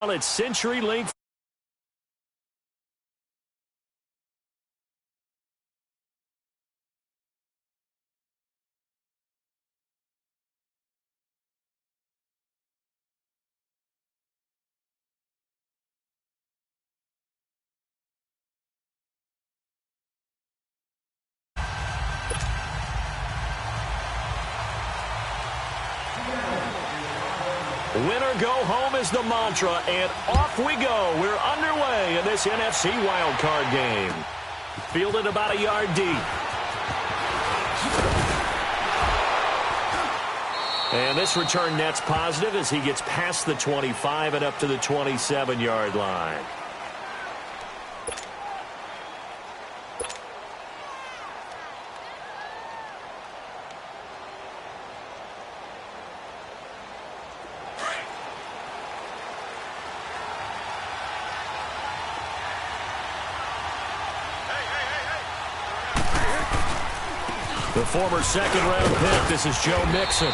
It's CenturyLink. Winner go home is the mantra, and off we go. We're underway in this NFC wildcard game. Fielded about a yard deep. And this return net's positive as he gets past the 25 and up to the 27-yard line. The former second-round pick, this is Joe Mixon.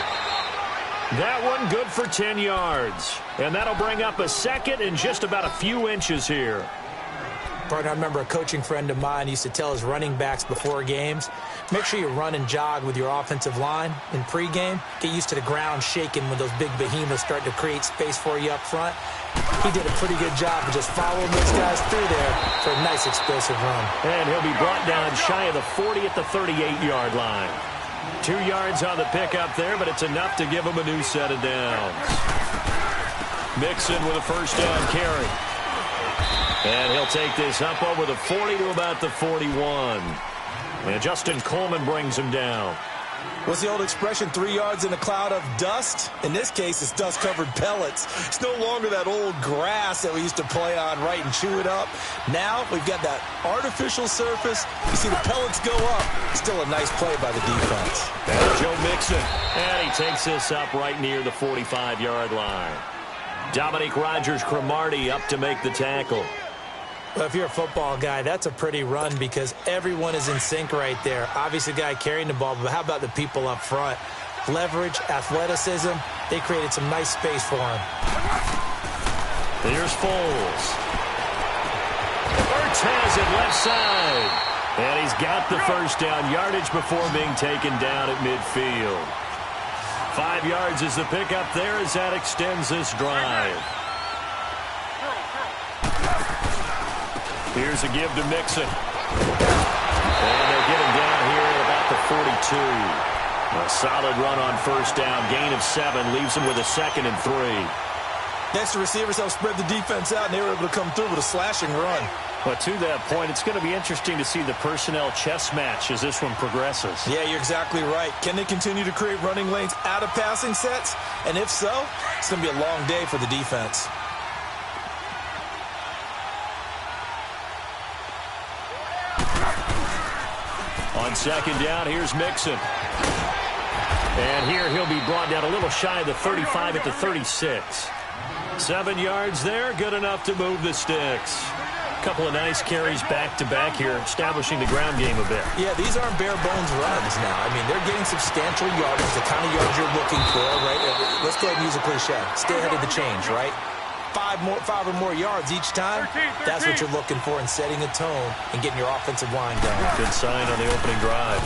That one good for 10 yards. And that'll bring up a second in just about a few inches here. Partner, I remember a coaching friend of mine used to tell his running backs before games, make sure you run and jog with your offensive line in pregame. Get used to the ground shaking when those big behemoths start to create space for you up front. He did a pretty good job of just following those guys through there for a nice explosive run. And he'll be brought down shy of the 40 at the 38-yard line. 2 yards on the pickup there, but it's enough to give him a new set of downs. Mixon with a first down carry. And he'll take this up over the 40 to about the 41. And Justin Coleman brings him down. What's the old expression, 3 yards in a cloud of dust? In this case, it's dust-covered pellets. It's no longer that old grass that we used to play on, right, and chew it up. Now we've got that artificial surface. You see the pellets go up. Still a nice play by the defense. And Joe Mixon. And he takes this up right near the 45-yard line. Dominique Rodgers-Cromartie up to make the tackle. Well, if you're a football guy, that's a pretty run because everyone is in sync right there. Obviously, the guy carrying the ball, but how about the people up front? Leverage, athleticism, they created some nice space for him. Here's Foles. Ertz has it left side. And he's got the first down yardage before being taken down at midfield. 5 yards is the pickup there as that extends this drive. Here's a give to Mixon. And they get him down here at about the 42. A solid run on first down. Gain of 7 leaves him with a 2nd and 3. Next, the receivers help spread the defense out, and they were able to come through with a slashing run. But to that point, it's going to be interesting to see the personnel chess match as this one progresses. Yeah, you're exactly right. Can they continue to create running lanes out of passing sets? And if so, it's going to be a long day for the defense. On second down, here's Mixon. And here he'll be brought down a little shy of the 35 at the 36. 7 yards there, good enough to move the sticks. A couple of nice carries back-to-back here, establishing the ground game a bit. Yeah, these aren't bare-bones runs now. I mean, they're getting substantial yardage, the kind of yards you're looking for, right? Let's go ahead and use a cliche. Stay ahead of the change, right? 5 or more yards each time, that's what you're looking for in setting a tone and getting your offensive line going. Good sign on the opening drive.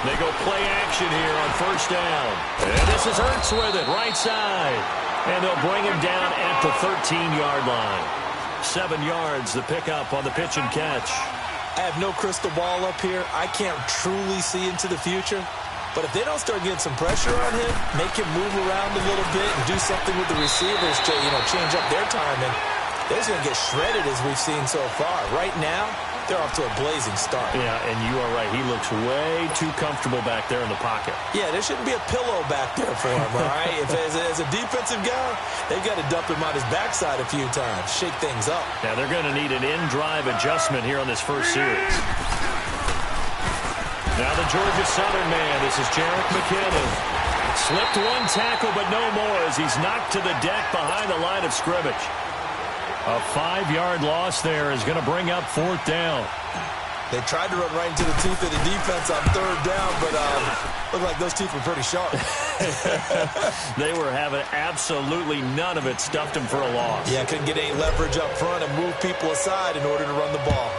They go play action here on first down. And this is Ertz with it, right side. And they'll bring him down at the 13-yard line. 7 yards, the pickup on the pitch and catch. I have no crystal ball up here. I can't truly see into the future. But if they don't start getting some pressure on him, make him move around a little bit and do something with the receivers to, change up their timing, they're just going to get shredded as we've seen so far. Right now, they're off to a blazing start. Yeah, and you are right. He looks way too comfortable back there in the pocket. Yeah, there shouldn't be a pillow back there for him, all right? If as a defensive guy, they've got to dump him on his backside a few times, shake things up. Now, they're going to need an in-drive adjustment here on this first series. Now the Georgia Southern man, this is Jerick McKinnon. Slipped one tackle, but no more as he's knocked to the deck behind the line of scrimmage. A 5-yard loss there is going to bring up 4th down. They tried to run right into the teeth of the defense on third down, but looked like those teeth were pretty sharp. They were having absolutely none of it. Stuffed them for a loss. Yeah, couldn't get any leverage up front and move people aside in order to run the ball.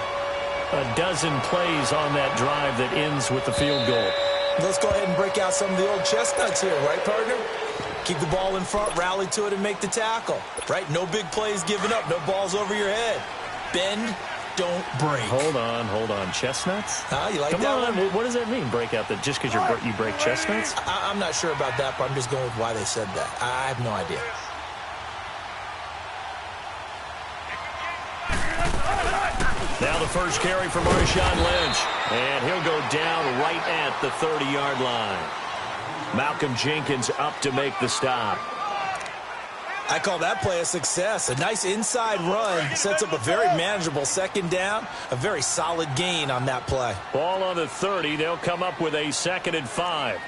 A dozen plays on that drive that ends with the field goal. Let's go ahead and break out some of the old chestnuts here, right, partner? Keep the ball in front, rally to it, and make the tackle. Right? No big plays given up, no balls over your head. Bend, don't break. Hold on. Chestnuts? You like Come that on. one? What does that mean, break out? That just because you break chestnuts? I'm not sure about that, but I'm just going with why they said that. I have no idea. Now the first carry for Marshawn Lynch. And he'll go down right at the 30-yard line. Malcolm Jenkins up to make the stop. I call that play a success. A nice inside run sets up a very manageable second down. A very solid gain on that play. Ball on the 30. They'll come up with a 2nd and 5.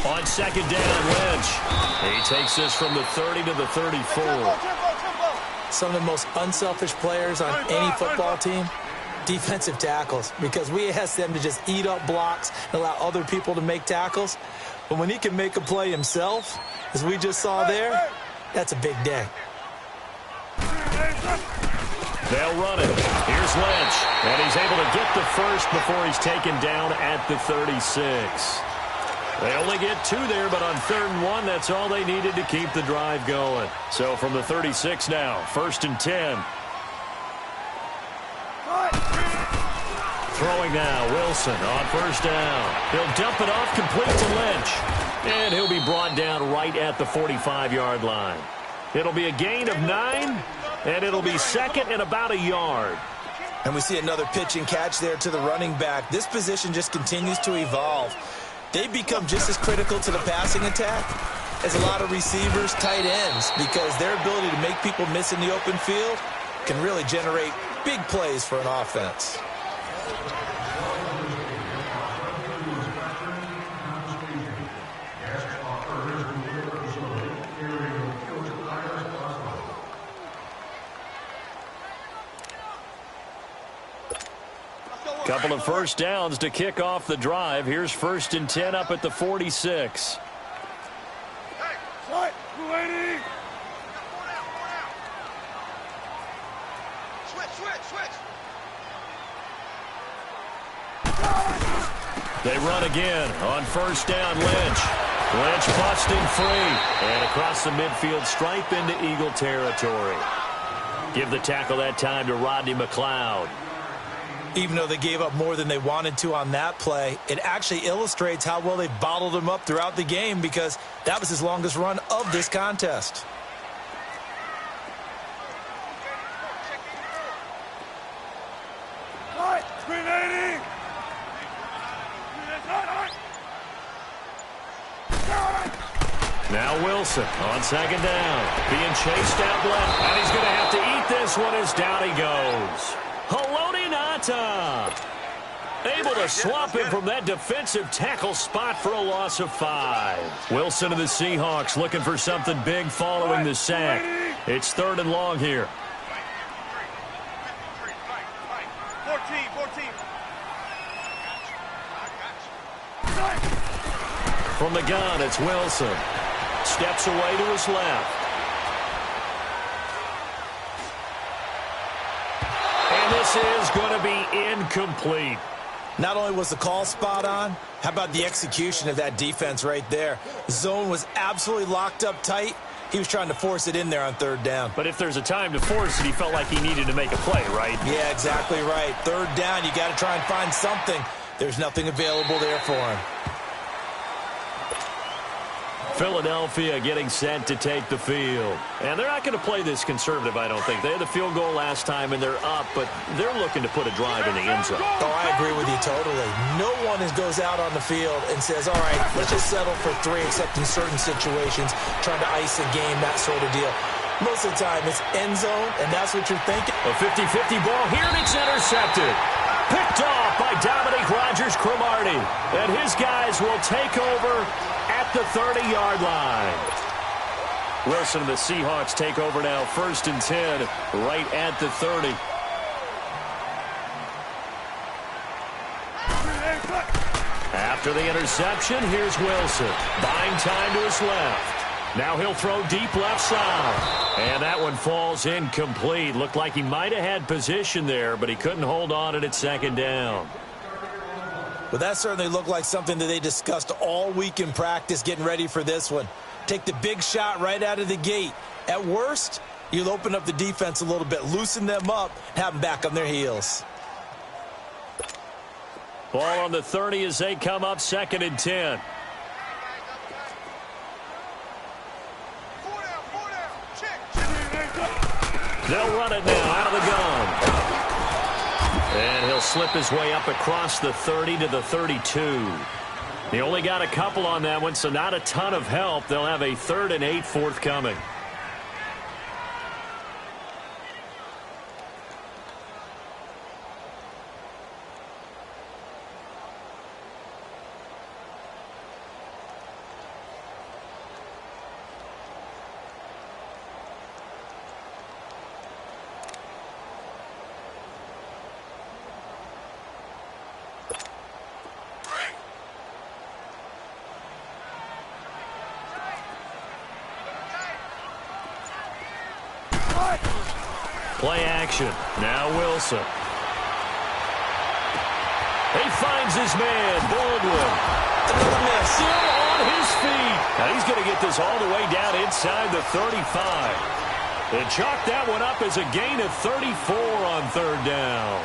On 2nd down, Lynch. He takes this from the 30 to the 34. Some of the most unselfish players on any football team, defensive tackles, because we ask them to just eat up blocks and allow other people to make tackles. But when he can make a play himself, as we just saw there, that's a big day. They'll run it. Here's Lynch. And he's able to get the first before he's taken down at the 36. They only get 2 there, but on 3rd and 1, that's all they needed to keep the drive going. So from the 36 now, 1st and 10. Throwing now, Wilson on 1st down. He'll dump it off complete to Lynch. And he'll be brought down right at the 45-yard line. It'll be a gain of 9, and it'll be 2nd and about a yard. And we see another pitch and catch there to the running back. This position just continues to evolve. They become just as critical to the passing attack as a lot of receivers, tight ends, because their ability to make people miss in the open field can really generate big plays for an offense. Couple of first downs to kick off the drive. Here's 1st and 10 up at the 46. They run again on 1st down, Lynch. Lynch busting free. And across the midfield stripe into Eagle territory. Give the tackle that time to Rodney McLeod. Even though they gave up more than they wanted to on that play, it actually illustrates how well they bottled him up throughout the game, because that was his longest run of this contest. Now Wilson on 2nd down. Being chased out left. And he's going to have to eat this one as down he goes. Haloti Ngata able to swamp him from that defensive tackle spot for a loss of 5. Wilson and the Seahawks looking for something big following the sack. It's 3rd and long here. 14. From the gun, it's Wilson. Steps away to his left. And this is going to be incomplete. Not only was the call spot on, how about the execution of that defense right there? The zone was absolutely locked up tight. He was trying to force it in there on 3rd down. But if there's a time to force it, he felt like he needed to make a play, right? Yeah, exactly right. 3rd down, you got to try and find something. There's nothing available there for him. Philadelphia getting set to take the field. And they're not going to play this conservative, I don't think. They had the field goal last time, and they're up, but they're looking to put a drive in the end zone. Oh, I agree with you totally. No one goes out on the field and says, all right, let's just settle for 3, except in certain situations, trying to ice a game, that sort of deal. Most of the time, it's end zone, and that's what you're thinking. A 50-50 ball here, and it's intercepted. Picked off by Dominique Rodgers-Cromartie. And his guys will take over at the 30-yard line. Wilson and the Seahawks take over now, 1st and 10, right at the 30. After the interception, here's Wilson. Buying time to his left. Now he'll throw deep left side. And that one falls incomplete. Looked like he might have had position there, but he couldn't hold on at 2nd down. Well, that certainly looked like something that they discussed all week in practice getting ready for this one. Take the big shot right out of the gate. At worst, you'll open up the defense a little bit, loosen them up, have them back on their heels. Ball on the 30 as they come up, 2nd and 10. They'll run it now out of the gun. And he'll slip his way up across the 30 to the 32. He only got a couple on that one, so not a ton of help. They'll have a 3rd and 8 forthcoming. Play action. Now Wilson. He finds his man, Baldwin. Another miss. Still on his feet. Now he's going to get this all the way down inside the 35. They chalk that one up as a gain of 34 on 3rd down.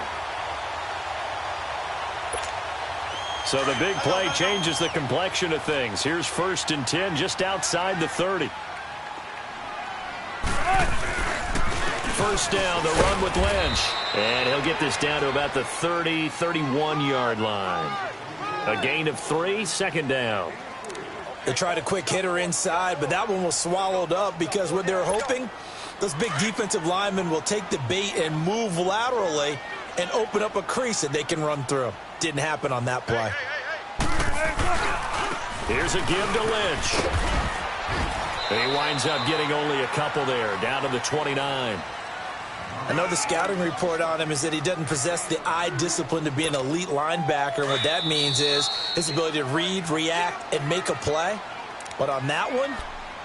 So the big play changes the complexion of things. Here's 1st and 10 just outside the 30. 1st down, the run with Lynch. And he'll get this down to about the 30, 31-yard line. A gain of 3, 2nd down. They tried a quick hitter inside, but that one was swallowed up because what they're hoping, those big defensive linemen will take the bait and move laterally and open up a crease that they can run through. Didn't happen on that play. Here's a give to Lynch. He winds up getting only a couple there, down to the 29. I know the scouting report on him is that he doesn't possess the eye discipline to be an elite linebacker. And what that means is his ability to read, react, and make a play. But on that one,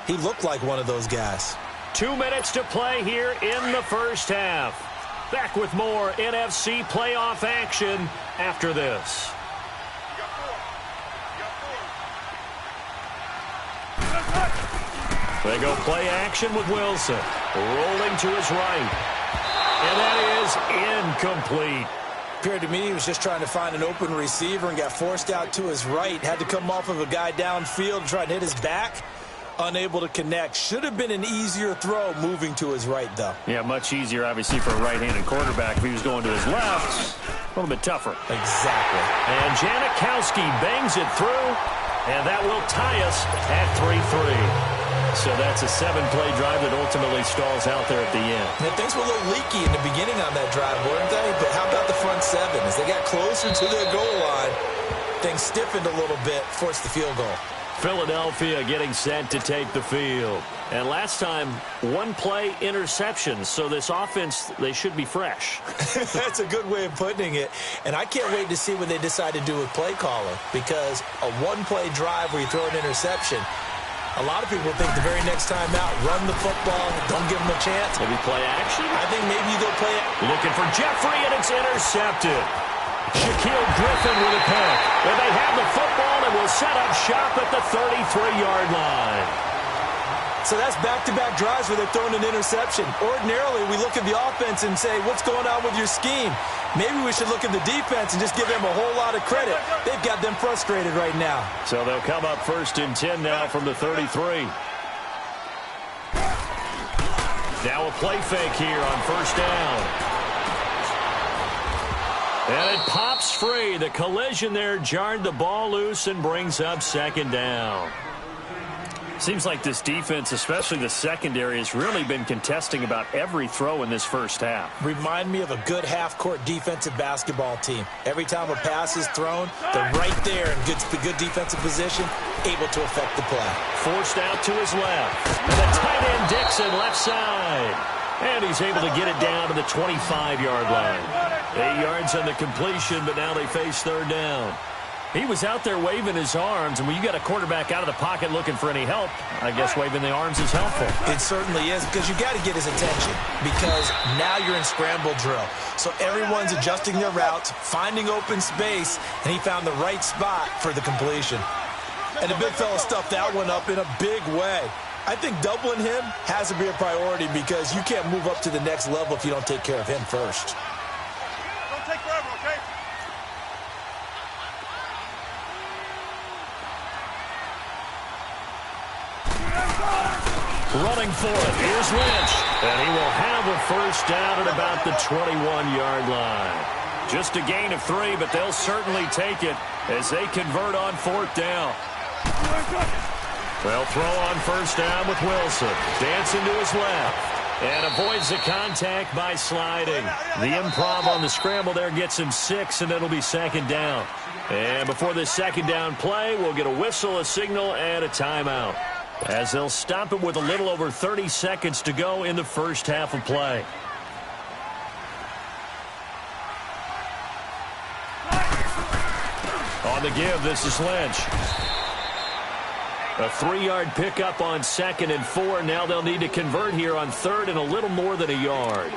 he looked like one of those guys. 2 minutes to play here in the 1st half. Back with more NFC playoff action after this. They go play action with Wilson. Rolling to his right. And that is incomplete. Appeared to me he was just trying to find an open receiver and got forced out to his right. Had to come off of a guy downfield, try to hit his back. Unable to connect. Should have been an easier throw moving to his right, though. Yeah, much easier, obviously, for a right-handed quarterback. If he was going to his left, a little bit tougher. Exactly. And Janikowski bangs it through, and that will tie us at 3-3. So that's a 7-play drive that ultimately stalls out there at the end. And things were a little leaky in the beginning on that drive, weren't they? But how about the front 7? As they got closer to their goal line, things stiffened a little bit, forced the field goal. Philadelphia getting set to take the field. And last time, 1-play interception. So this offense, they should be fresh. That's a good way of putting it. And I can't wait to see what they decide to do with play caller. Because a 1-play drive where you throw an interception, a lot of people think the very next time out, run the football, don't give them a chance. Maybe play action? I think maybe you go play it. Looking for Jeffrey, and it's intercepted. Shaquille Griffin with a pick. And they have the football and will set up shop at the 33-yard line. So that's back-to-back drives where they're throwing an interception. Ordinarily, we look at the offense and say, what's going on with your scheme? Maybe we should look at the defense and just give them a whole lot of credit. They've got them frustrated right now. So they'll come up 1st and 10 now from the 33. Now a play fake here on 1st down. And it pops free. The collision there jarred the ball loose and brings up 2nd down. Seems like this defense, especially the secondary, has really been contesting about every throw in this first half. Remind me of a good half-court defensive basketball team. Every time a pass is thrown, they're right there in good defensive position, able to affect the play. Forced out to his left. And the tight end Dixon left side. And he's able to get it down to the 25-yard line. 8 yards on the completion, but now they face third down. He was out there waving his arms, and when you got a quarterback out of the pocket looking for any help, I guess waving the arms is helpful. It certainly is, because you got to get his attention, because now you're in scramble drill. So everyone's adjusting their routes, finding open space, and he found the right spot for the completion. And the big fella stuffed that one up in a big way. I think doubling him has to be a priority, because you can't move up to the next level if you don't take care of him first. Don't take forever, okay? Running for it. Here's Lynch. And he will have a first down at about the 21-yard line. Just a gain of 3, but they'll certainly take it as they convert on fourth down. They'll throw on first down with Wilson. Dancing to his left. And avoids the contact by sliding. The improv on the scramble there gets him 6, and it'll be second down. And before this second down play, we'll get a whistle, a signal, and a timeout, as they'll stop it with a little over 30 seconds to go in the first half of play. On the give, this is Lynch. A 3-yard pickup on 2nd and 4. Now they'll need to convert here on 3rd and a little more than a yard.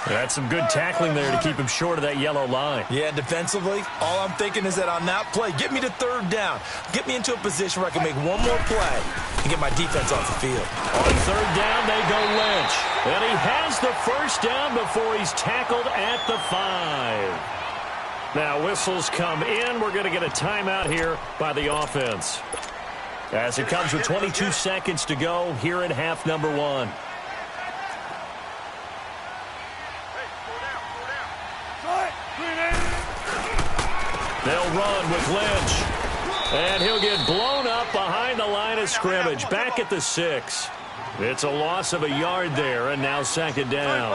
That's some good tackling there to keep him short of that yellow line. Yeah, defensively, all I'm thinking is that on that play, get me to 3rd down. Get me into a position where I can make one more play and get my defense off the field. On 3rd down, they go Lynch. And he has the first down before he's tackled at the 5. Now whistles come in. We're going to get a timeout here by the offense, as it comes with 22 seconds to go here in half number 1. They'll run with Lynch. And he'll get blown up behind the line of scrimmage, back at the 6. It's a loss of a yard there, and now second down.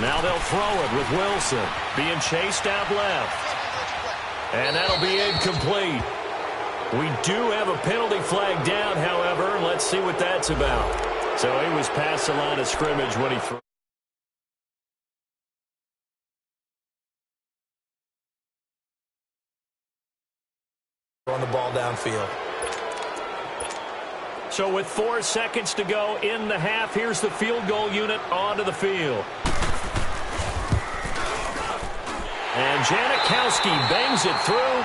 Now they'll throw it with Wilson, being chased out left. And that'll be incomplete. We do have a penalty flag down, however. Let's see what that's about. So he was past the line of scrimmage when he threw. On the ball downfield. So with 4 seconds to go in the half, here's the field goal unit onto the field. And Janikowski bangs it through.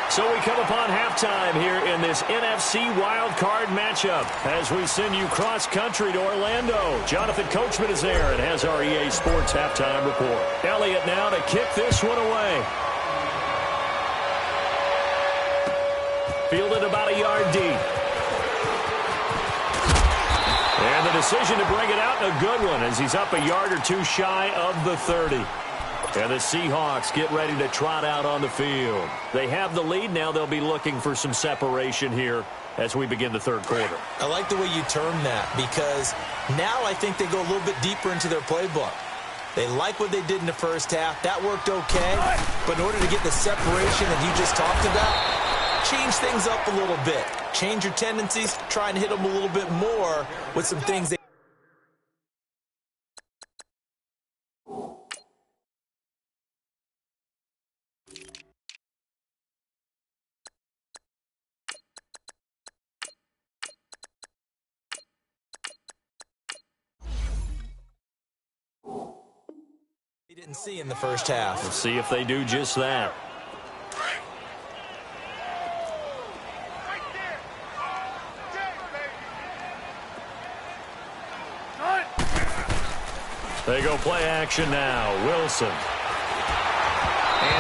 So we come upon halftime here in this NFC wildcard matchup as we send you cross-country to Orlando. Jonathan Coachman is there and has our EA Sports halftime report. Elliott now to kick this one away. Fielded about a yard deep. And the decision to bring it out, and a good one, as he's up a yard or 2 shy of the 30. And the Seahawks get ready to trot out on the field. They have the lead. Now they'll be looking for some separation here as we begin the third quarter. I like the way you term that, because now I think they go a little bit deeper into their playbook. They like what they did in the first half. That worked okay. But in order to get the separation that you just talked about, change things up a little bit. Change your tendencies. Try and hit them a little bit more with some things they... didn't see in the first half. Let's see if they do just that. They go play action now. Wilson. And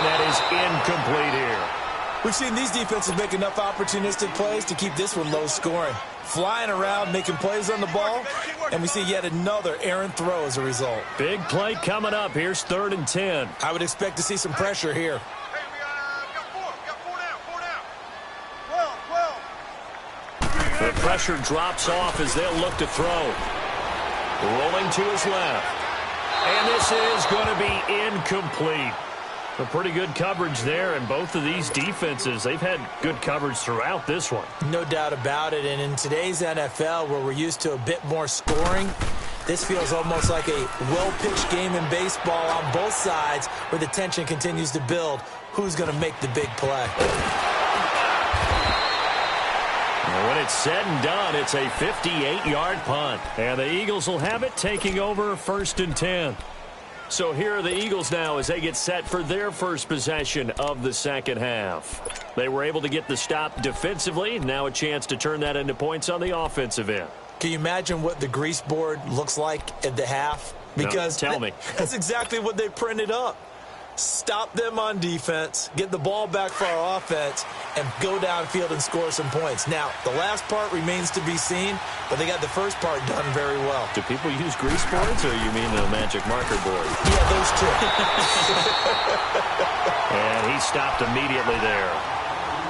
that is incomplete here. We've seen these defenses make enough opportunistic plays to keep this one low scoring. Flying around, making plays on the ball, and we see yet another errant throw as a result. Big play coming up. Here's 3rd and 10. I would expect to see some pressure here. Hey, we got 4. We got 4 down. 4 down. pressure drops off as they'll look to throw. Rolling to his left. And this is going to be incomplete. A pretty good coverage there, and both of these defenses, they've had good coverage throughout this one. No doubt about it, and in today's NFL, where we're used to a bit more scoring, this feels almost like a well-pitched game in baseball on both sides where the tension continues to build. Who's going to make the big play? And when it's said and done, it's a 58-yard punt. And the Eagles will have it, taking over 1st and 10. So here are the Eagles now as they get set for their first possession of the second half. They were able to get the stop defensively. Now a chance to turn that into points on the offensive end. Can you imagine what the grease board looks like at the half? Because no, tell me. That's exactly what they printed up. Stop them on defense, get the ball back for our offense, and go downfield and score some points. Now, the last part remains to be seen, but they got the first part done very well. Do people use grease boards, or you mean the magic marker board? Yeah, those two. And he stopped immediately there.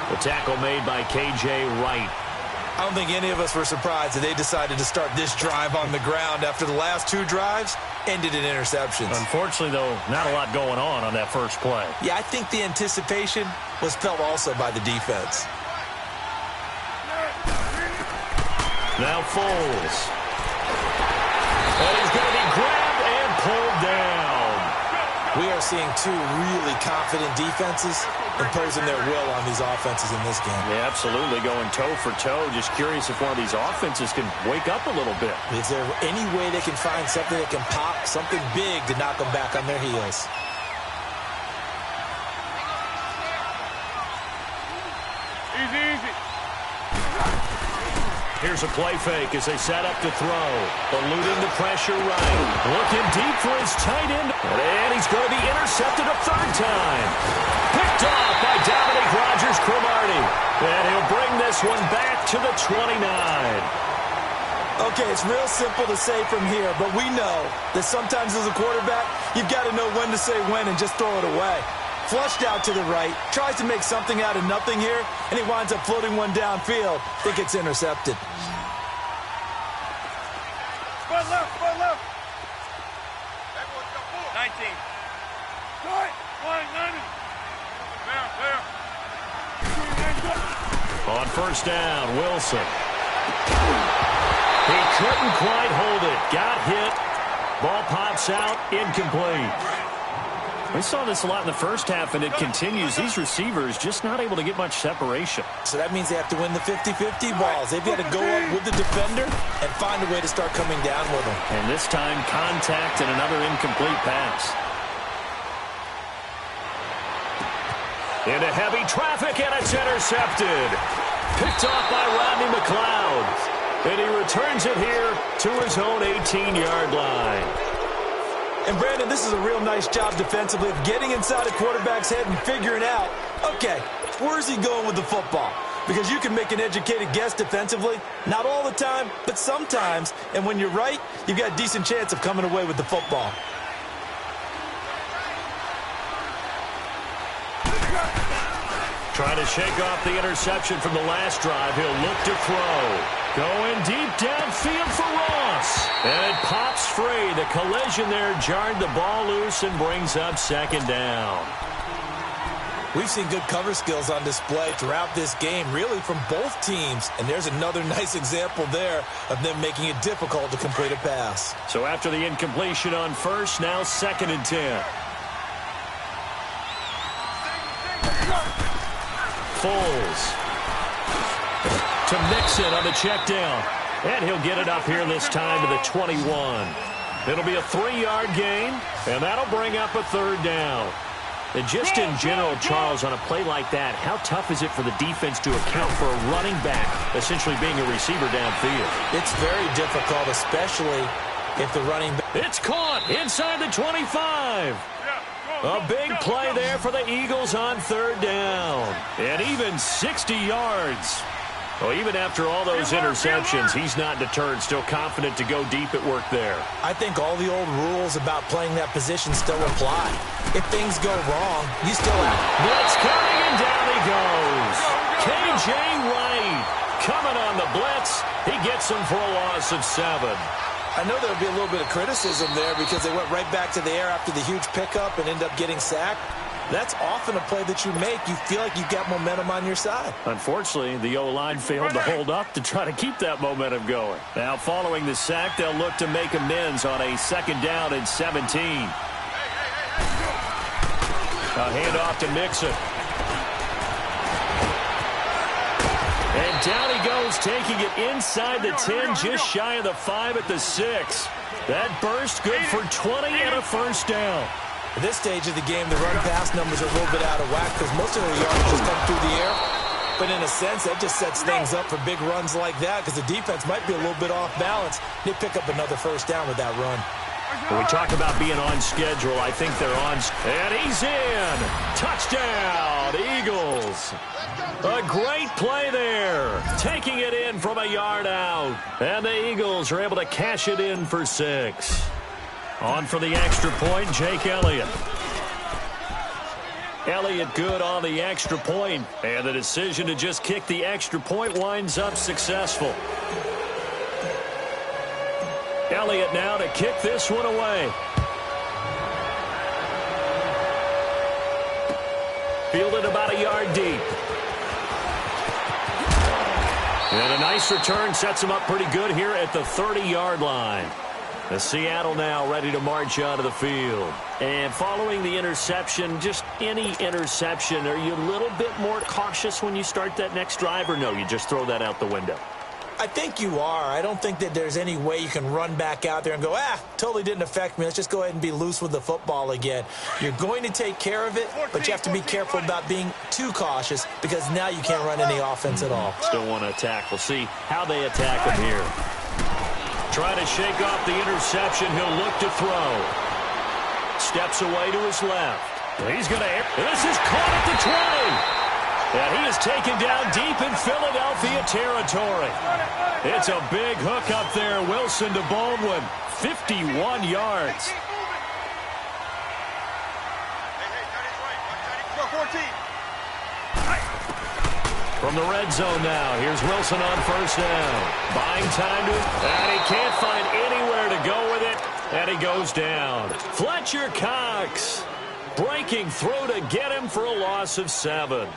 The tackle made by K.J. Wright. I don't think any of us were surprised that they decided to start this drive on the ground after the last 2 drives ended in interceptions. Unfortunately, though, not a lot going on that first play. Yeah, I think the anticipation was felt also by the defense. Now Foles. And he's going to be grabbed and pulled down. We are seeing 2 really confident defenses imposing their will on these offenses in this game. Yeah, absolutely, going toe for toe. Just curious if one of these offenses can wake up a little bit. Is there any way they can find something that can pop, something big to knock them back on their heels? Easy. Here's a play fake as they set up to throw. Eluding the pressure right. Looking deep for his tight end. And he's going to be intercepted a 3rd time. Picked off by Dominic Rodgers-Cromartie. And he'll bring this one back to the 29. Okay, it's real simple to say from here, but we know that sometimes as a quarterback, you've got to know when to say when and just throw it away. Flushed out to the right, tries to make something out of nothing here, and he winds up floating one downfield. I think it's intercepted. Spot left. 19. Right. 190. There. On 1st down, Wilson. He couldn't quite hold it. Got hit. Ball pops out. Incomplete. We saw this a lot in the first half, and it continues. These receivers just not able to get much separation. So that means they have to win the 50-50 balls. They've got to go up with the defender and find a way to start coming down with them. And this time, contact and another incomplete pass. Into heavy traffic, and it's intercepted. Picked off by Rodney McLeod. And he returns it here to his own 18-yard line. And, Brandon, this is a real nice job defensively of getting inside a quarterback's head and figuring out, okay, where's he going with the football? Because you can make an educated guess defensively, not all the time, but sometimes. And when you're right, you've got a decent chance of coming away with the football. Trying to shake off the interception from the last drive. He'll look to throw. Going deep downfield for Ross. And it pops free. The collision there jarred the ball loose and brings up 2nd down. We've seen good cover skills on display throughout this game, really from both teams. And there's another nice example there of them making it difficult to complete a pass. So after the incompletion on 1st, now 2nd and 10. Foles to Mixon on the check down. And he'll get it up here this time to the 21. It'll be a 3-yard gain, and that'll bring up a 3rd down. And just in general, Charles, on a play like that, how tough is it for the defense to account for a running back essentially being a receiver downfield? It's very difficult, especially if the running back... It's caught inside the 25. A big play there for the Eagles on 3rd down. And even 60 yards. Well, even after all those interceptions, he's not deterred, still confident to go deep at work there. I think all the old rules about playing that position still apply. If things go wrong, you still have... Blitz coming, and down he goes. K.J. Wright Coming on the blitz, he gets him for a loss of 7. I know there'll be a little bit of criticism there because they went right back to the air after the huge pickup and end up getting sacked. That's often a play that you make. You feel like you've got momentum on your side. Unfortunately, the O-line failed to hold up to try to keep that momentum going. Now, following the sack, they'll look to make amends on a 2nd down and 17. A handoff to Mixon. And down he goes, taking it inside the 10, just shy of the 5 at the 6. That burst good for 20 and a 1st down. At this stage of the game, the run-pass numbers are a little bit out of whack because most of the yards just come through the air. But in a sense, that just sets things up for big runs like that because the defense might be a little bit off balance. They pick up another 1st down with that run. When we talk about being on schedule, I think they're on. And he's in. Touchdown, Eagles. A great play there. Taking it in from a yard out. And the Eagles are able to cash it in for 6. On for the extra point, Jake Elliott. Elliott good on the extra point, and the decision to just kick the extra point winds up successful. Elliott now to kick this one away. Fielded about a yard deep. And a nice return sets him up pretty good here at the 30-yard line. The Seattle now ready to march out of the field. And following the interception, just any interception, are you a little bit more cautious when you start that next drive, or no, you just throw that out the window? I think you are. I don't think that there's any way you can run back out there and go, totally didn't affect me. Let's just go ahead and be loose with the football again. You're going to take care of it, but you have to be careful about being too cautious because now you can't run any offense at all. Still want to attack. We'll see how they attack him here. Trying to shake off the interception. He'll look to throw. Steps away to his left. He's going to... This is caught at the 20. And he is taken down deep in Philadelphia territory. It's a big hook up there. Wilson to Baldwin. 51 yards. From the red zone now, here's Wilson on 1st down. Buying time to him, and he can't find anywhere to go with it, and he goes down. Fletcher Cox breaking through to get him for a loss of 7.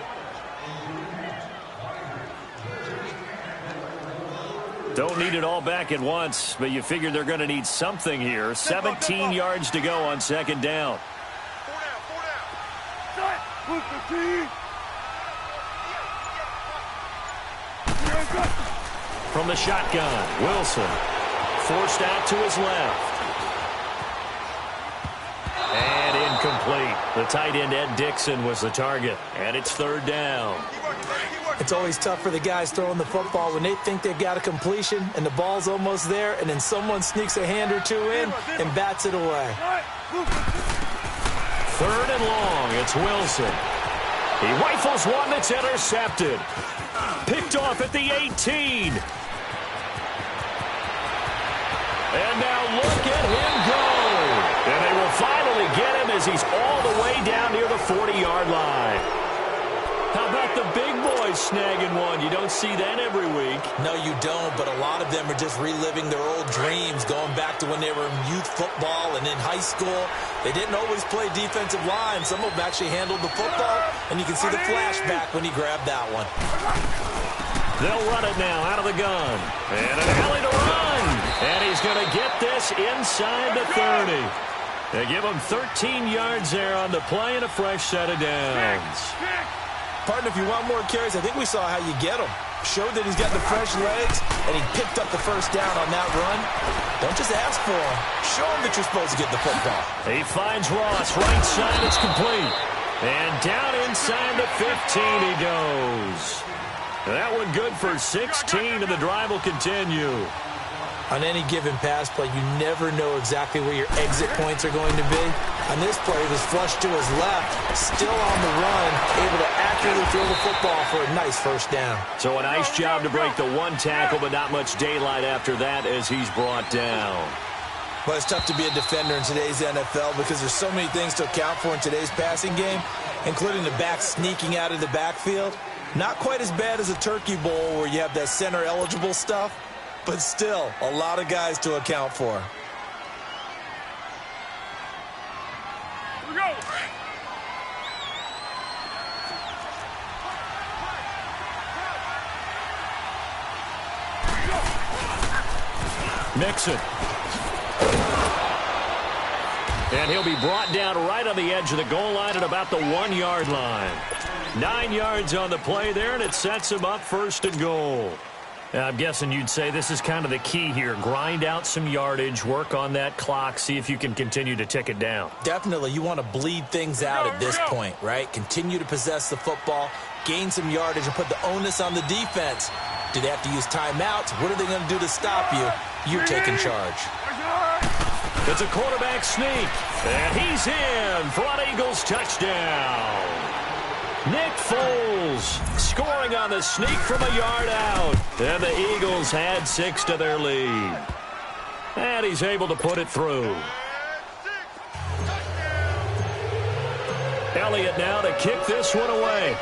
Don't need it all back at once, but you figure they're going to need something here. 17 yards to go on 2nd down. 4 down. From the shotgun, Wilson forced out to his left. And incomplete. The tight end, Ed Dixon, was the target. And it's 3rd down. It's always tough for the guys throwing the football when they think they've got a completion and the ball's almost there, and then someone sneaks a hand or two in and bats it away. 3rd and long. It's Wilson. He rifles one that's intercepted. Picked off at the 18. And now look at him go. And they will finally get him as he's all the way down near the 40-yard line. How about the big boys snagging one? You don't see that every week. No, you don't, but a lot of them are just reliving their old dreams, going back to when they were in youth football and in high school. They didn't always play defensive line. Some of them actually handled the football, and you can see the flashback when he grabbed that one. They'll run it now out of the gun. And an alley to run. And he's going to get this inside the 30. They give him 13 yards there on the play and a fresh set of downs. Partner, if you want more carries, I think we saw how you get them. Showed that he's got the fresh legs, and he picked up the 1st down on that run. Don't just ask for him. Show him that you're supposed to get the football. He finds Ross. Right side, it's complete. And down inside the 15 he goes. That one good for 16, and the drive will continue. On any given pass play, you never know exactly where your exit points are going to be. On this play, it was flushed to his left, still on the run, able to accurately throw the football for a nice 1st down. So a nice job to break the one tackle, but not much daylight after that as he's brought down. Well, it's tough to be a defender in today's NFL because there's so many things to account for in today's passing game, including the back sneaking out of the backfield. Not quite as bad as a Turkey Bowl where you have that center-eligible stuff, but still a lot of guys to account for. Here we go. Mixon. And he'll be brought down right on the edge of the goal line at about the 1-yard line. 9 yards on the play there, and it sets him up 1st and goal. I'm guessing you'd say this is kind of the key here. Grind out some yardage, work on that clock, see if you can continue to tick it down. Definitely. You want to bleed things out at this point, right? Continue to possess the football, gain some yardage, and put the onus on the defense. Do they have to use timeouts? What are they going to do to stop you? You're taking charge. It's a quarterback sneak, and he's in for an Eagles touchdown. Nick Foles scoring on the sneak from a yard out. And the Eagles had 6 to their lead. And he's able to put it through. Elliott now to kick this one away.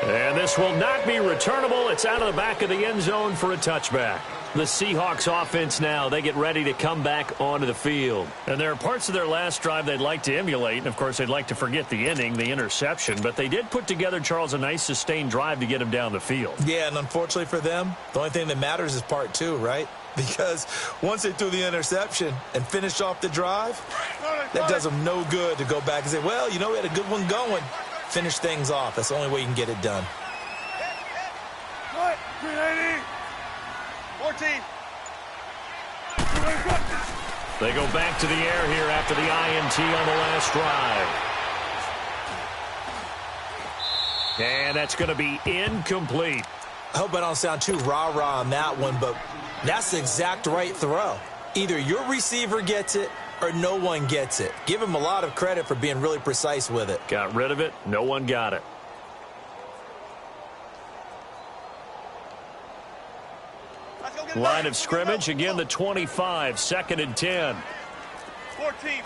And this will not be returnable. It's out of the back of the end zone for a touchback. The Seahawks offense now, they get ready to come back onto the field. And there are parts of their last drive they'd like to emulate. And, of course, they'd like to forget the inning, the interception. But they did put together, Charles, a nice sustained drive to get him down the field. Yeah, and unfortunately for them, the only thing that matters is part 2, right? Because once they threw the interception and finished off the drive, that does them no good to go back and say, well, you know, we had a good one going. Finish things off. That's the only way you can get it done. 380. 14. They go back to the air here after the INT on the last drive. And that's going to be incomplete. I hope I don't sound too rah-rah on that one, but that's the exact right throw. Either your receiver gets it or no one gets it. Give him a lot of credit for being really precise with it. Got rid of it. No one got it. Line of scrimmage, again the 25, 2nd and 10. 14,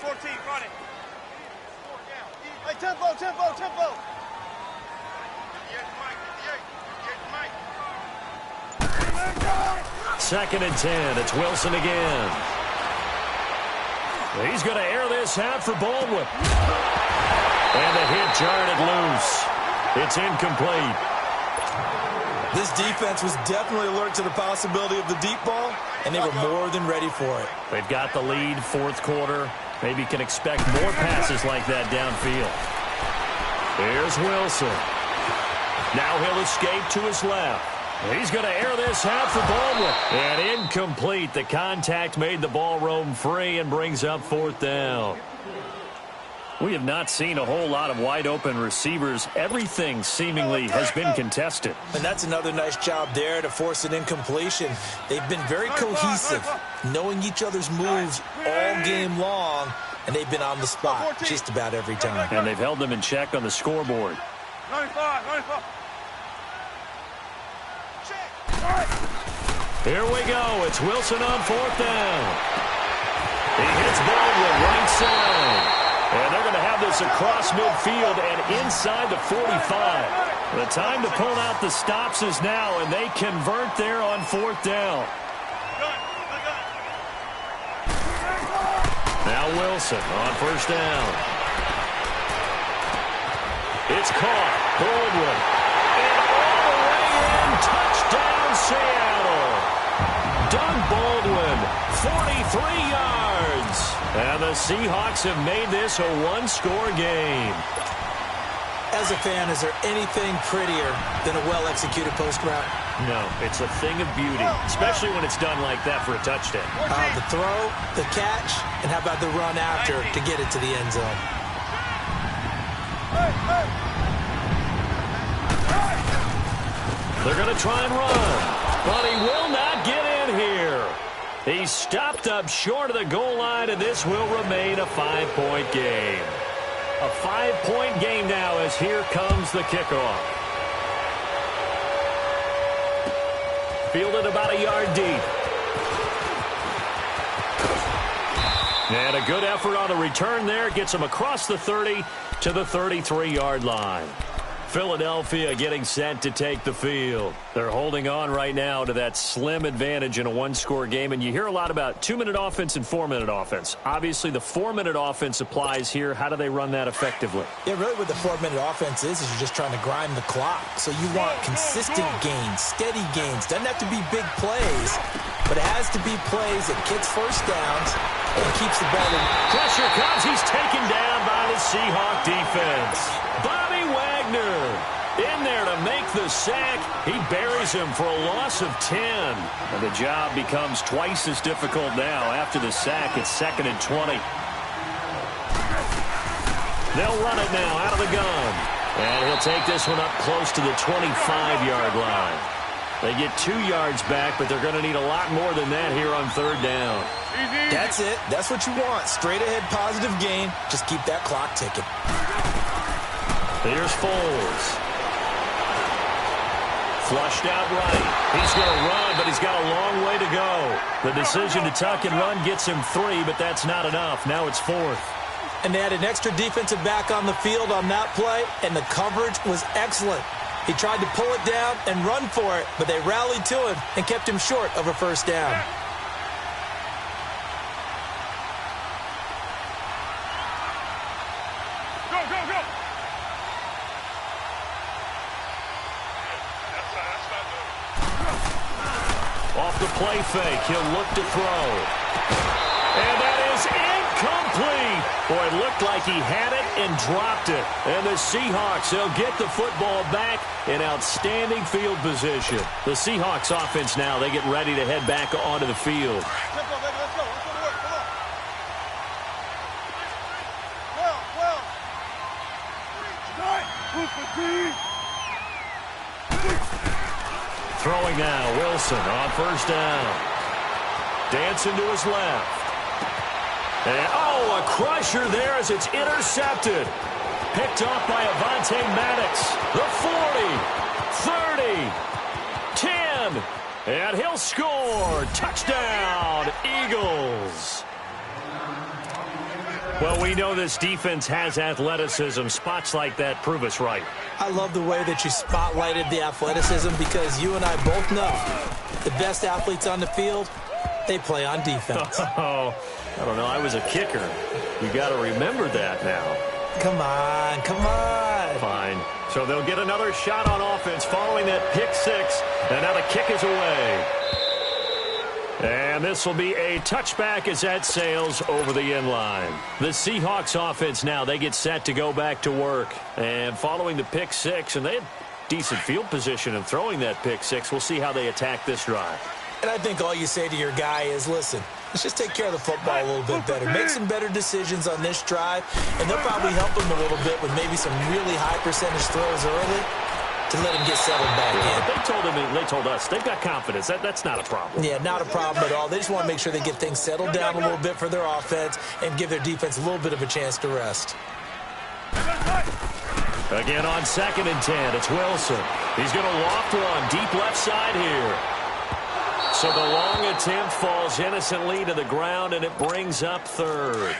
running. Hey, tempo. 2nd and 10. It's Wilson again. He's going to air this out for Baldwin. And the hit jarred it loose. It's incomplete. This defense was definitely alert to the possibility of the deep ball, and they were more than ready for it. They've got the lead, 4th quarter. Maybe can expect more passes like that downfield. Here's Wilson. Now he'll escape to his left. He's going to air this out for Baldwin. And incomplete. The contact made the ball roam free and brings up 4th down. We have not seen a whole lot of wide-open receivers. Everything seemingly has been contested. And that's another nice job there to force an incompletion. They've been very cohesive, knowing each other's moves all game long, and they've been on the spot just about every time. And they've held them in check on the scoreboard. 95. Here we go. It's Wilson on 4th down. He hits Baldwin right side. And they're going to have this across midfield and inside the 45. The time to pull out the stops is now, and they convert there on 4th down. Now Wilson on 1st down. It's caught. Baldwin. And all the way in. Touchdown, Seattle. Doug Baldwin, 43 yards. And the Seahawks have made this a one-score game. As a fan, is there anything prettier than a well-executed post route? No, it's a thing of beauty, especially when it's done like that for a touchdown. The throw, the catch, and how about the run after to get it to the end zone? They're going to try and run, but he will not get in here. He's stopped up short of the goal line, and this will remain a 5-point game. A 5-point game now as here comes the kickoff. Fielded about a yard deep. And a good effort on the return there. Gets them across the 30 to the 33-yard line. Philadelphia getting set to take the field. They're holding on right now to that slim advantage in a one-score game. And you hear a lot about 2-minute offense and 4-minute offense. Obviously, the 4-minute offense applies here. How do they run that effectively? Yeah, really what the 4-minute offense is you're just trying to grind the clock. So you want consistent gains, steady gains. Doesn't have to be big plays, but it has to be plays that gets first downs and keeps the ball in. Pressure comes. He's taken down by the Seahawk defense. Bobby Wagner in there to make the sack. He buries him for a loss of 10. And the job becomes twice as difficult now. After the sack, it's 2nd and 20. They'll run it now out of the gun. And he'll take this one up close to the 25-yard line. They get 2 yards back, but they're going to need a lot more than that here on 3rd down. That's it. That's what you want. Straight ahead positive gain. Just keep that clock ticking. Here's Foles. Flushed out right. He's going to run, but he's got a long way to go. The decision to tuck and run gets him 3, but that's not enough. Now it's 4th. And they had an extra defensive back on the field on that play, and the coverage was excellent. He tried to pull it down and run for it, but they rallied to him and kept him short of a first down. Go, go, go! Off the play fake, he'll look to throw. And that is incomplete. Boy, it looked like he had it and dropped it. And the Seahawks, they'll get the football back in outstanding field position. The Seahawks offense now, they get ready to head back onto the field. Tempo, baby, let's go. Let's go to work. Come on. Well. Tonight, who's for D? Throwing now, Wilson on first down. Dancing to his left. And, a crusher there as it's intercepted. Picked off by Avonte Maddox. The 40, 30, 10. And he'll score. Touchdown, Eagles. Well, we know this defense has athleticism. Spots like that prove us right. I love the way that you spotlighted the athleticism because you and I both know the best athletes on the field, they play on defense. Oh, I don't know. I was a kicker. You got to remember that now. Come on. Fine. So they'll get another shot on offense following that pick six. And now the kick is away. And this will be a touchback as that sails over the end line. The Seahawks offense now, they get set to go back to work. And following the pick six, and they had decent field position in throwing that pick six. We'll see how they attack this drive. And I think all you say to your guy is, listen, let's just take care of the football a little bit better. Make some better decisions on this drive, and they'll probably help him a little bit with maybe some really high percentage throws early to let him get settled back in. They told us they've got confidence. That's not a problem. Yeah, not a problem at all. They just want to make sure they get things settled down a little bit for their offense and give their defense a little bit of a chance to rest. Again on 2nd and 10, it's Wilson. He's going to loft one deep left side here. So the long attempt falls innocently to the ground, and it brings up 3rd.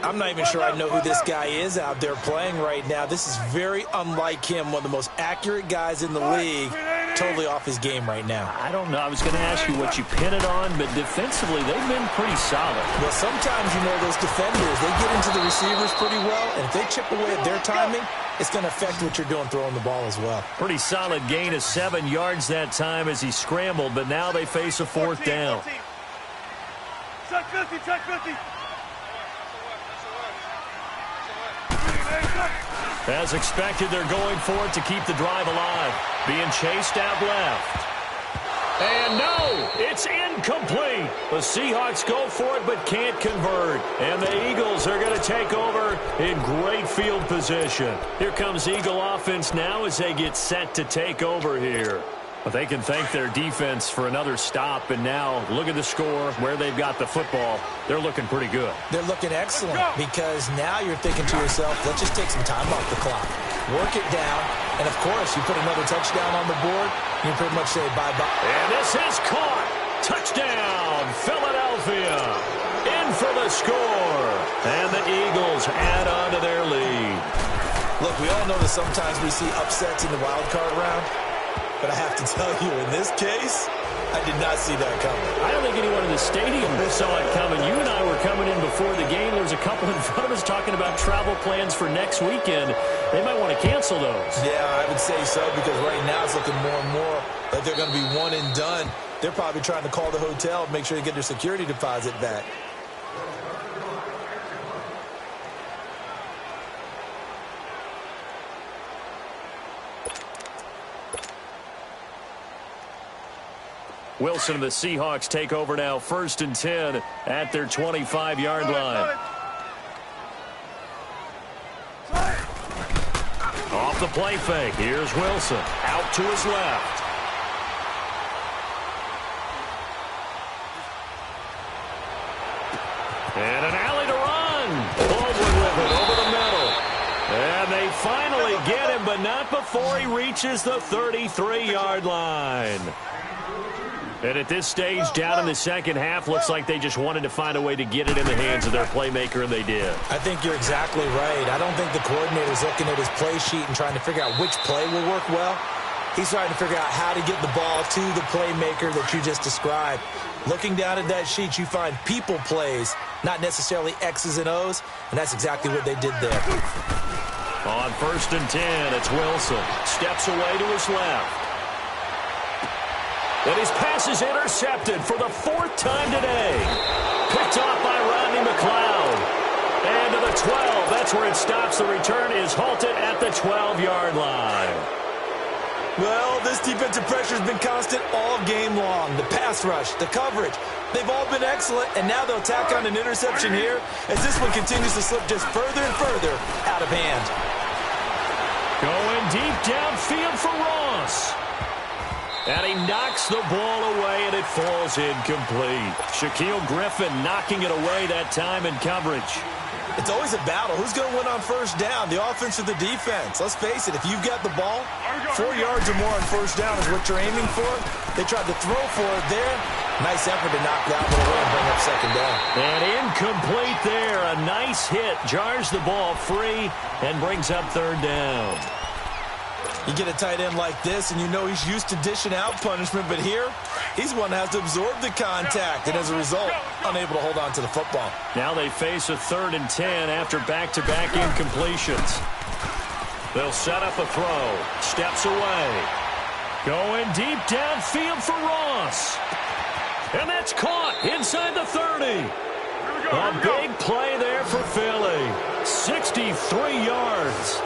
I'm not even sure I know who this guy is out there playing right now. This is very unlike him, one of the most accurate guys in the league. Totally off his game right now. I don't know. I was going to ask you what you pin it on, but defensively, they've been pretty solid. Well, sometimes, those defenders, they get into the receivers pretty well, and if they chip away at their timing, it's going to affect what you're doing throwing the ball as well. Pretty solid gain of 7 yards that time as he scrambled, but now they face a 4th down. Check 50, check 50. As expected, they're going for it to keep the drive alive. Being chased out left. And no, it's incomplete. The Seahawks go for it but can't convert. And the Eagles are going to take over in great field position. Here comes Eagle offense now as they get set to take over here. But they can thank their defense for another stop. And now look at the score, where they've got the football. They're looking pretty good. They're looking excellent because now you're thinking to yourself, let's just take some time off the clock. Work it down. And, of course, you put another touchdown on the board, you pretty much say bye-bye. And this is caught. Touchdown, Philadelphia. In for the the score. And the Eagles add on to their lead. Look, we all know that sometimes we see upsets in the wild card round. But I have to tell you, in this case, I did not see that coming. I don't think anyone in the stadium saw it coming. You and I were coming in before the game. There was a couple in front of us talking about travel plans for next weekend. They might want to cancel those. Yeah, I would say so, because right now it's looking more and more like they're going to be one and done. They're probably trying to call the hotel and make sure they get their security deposit back. Wilson and the Seahawks take over now, 1st and 10 at their 25-yard line. Off the play fake, here's Wilson, out to his left. And an alley to run. Baldwin with it over the middle. And they finally get him, but not before he reaches the 33-yard line. And at this stage, down in the second half, looks like they just wanted to find a way to get it in the hands of their playmaker, and they did. I think you're exactly right. I don't think the coordinator's looking at his play sheet and trying to figure out which play will work well. He's trying to figure out how to get the ball to the playmaker that you just described. Looking down at that sheet, you find people plays, not necessarily X's and O's, and that's exactly what they did there. On 1st and 10, it's Wilson. Steps away to his left. And his pass is intercepted for the 4th time today. Picked off by Rodney McLeod. And to the 12. That's where it stops. The return is halted at the 12-yard line. Well, this defensive pressure has been constant all game long. The pass rush, the coverage, they've all been excellent. And now they'll tack on an interception here as this one continues to slip just further and further out of hand. Going deep downfield for Ross. And he knocks the ball away, and it falls incomplete. Shaquille Griffin knocking it away that time in coverage. It's always a battle. Who's going to win on 1st down, the offense or the defense? Let's face it, if you've got the ball, 4 yards or more on 1st down is what you're aiming for. They tried to throw for it there. Nice effort to knock that one away and bring up 2nd down. And incomplete there. A nice hit. Jars the ball free and brings up 3rd down. You get a tight end like this, and you know he's used to dishing out punishment, but here, he's one that has to absorb the contact, and as a result, unable to hold on to the football. Now they face a 3rd and 10 after back-to-back incompletions. They'll set up a throw. Steps away. Going deep downfield for Ross. And that's caught inside the 30. A big play there for Philly. 63 yards.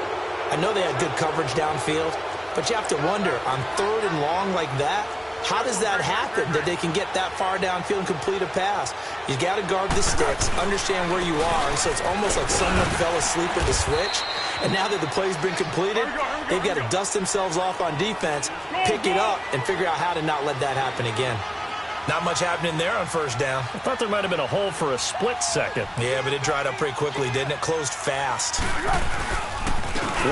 I know they had good coverage downfield, but you have to wonder, on 3rd and long like that, how does that happen, that they can get that far downfield and complete a pass? You got to guard the sticks, understand where you are, and so it's almost like someone fell asleep at the switch, and now that the play's been completed, they've got to dust themselves off on defense, pick it up, and figure out how to not let that happen again. Not much happening there on 1st down. I thought there might have been a hole for a split second. Yeah, but it dried up pretty quickly, didn't it? Closed fast.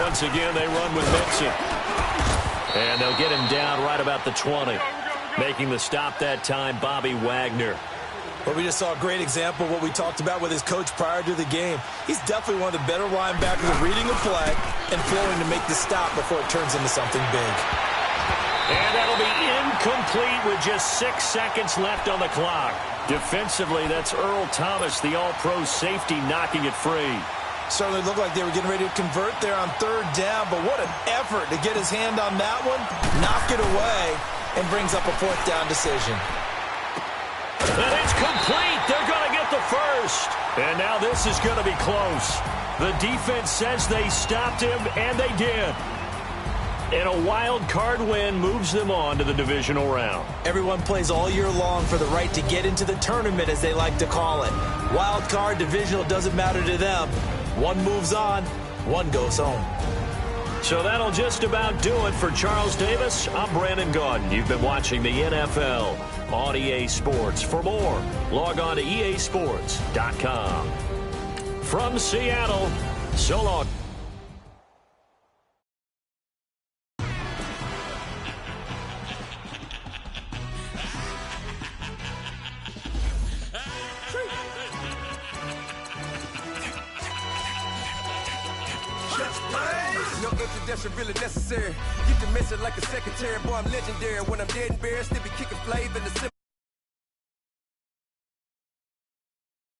Once again, they run with Mixon. And they'll get him down right about the 20. Making the stop that time, Bobby Wagner. Well, we just saw a great example of what we talked about with his coach prior to the game. He's definitely one of the better linebackers at reading a play and flowing to make the stop before it turns into something big. And that'll be incomplete with just 6 seconds left on the clock. Defensively, that's Earl Thomas, the all-pro safety, knocking it free. Certainly looked like they were getting ready to convert there on 3rd down, but what an effort to get his hand on that one, knock it away, and brings up a 4th down decision. And it's complete. They're going to get the 1st. And now this is going to be close. The defense says they stopped him, and they did. And a wild card win moves them on to the divisional round. Everyone plays all year long for the right to get into the tournament, as they like to call it. Wild card, divisional, doesn't matter to them. One moves on, one goes home. So that'll just about do it for Charles Davis. I'm Brandon Gaudin. You've been watching the NFL on EA Sports. For more, log on to easports.com. From Seattle, so long. No introduction really necessary. Get the message like a secretary. Boy, I'm legendary. When I'm dead and buried, still be kicking flavor in the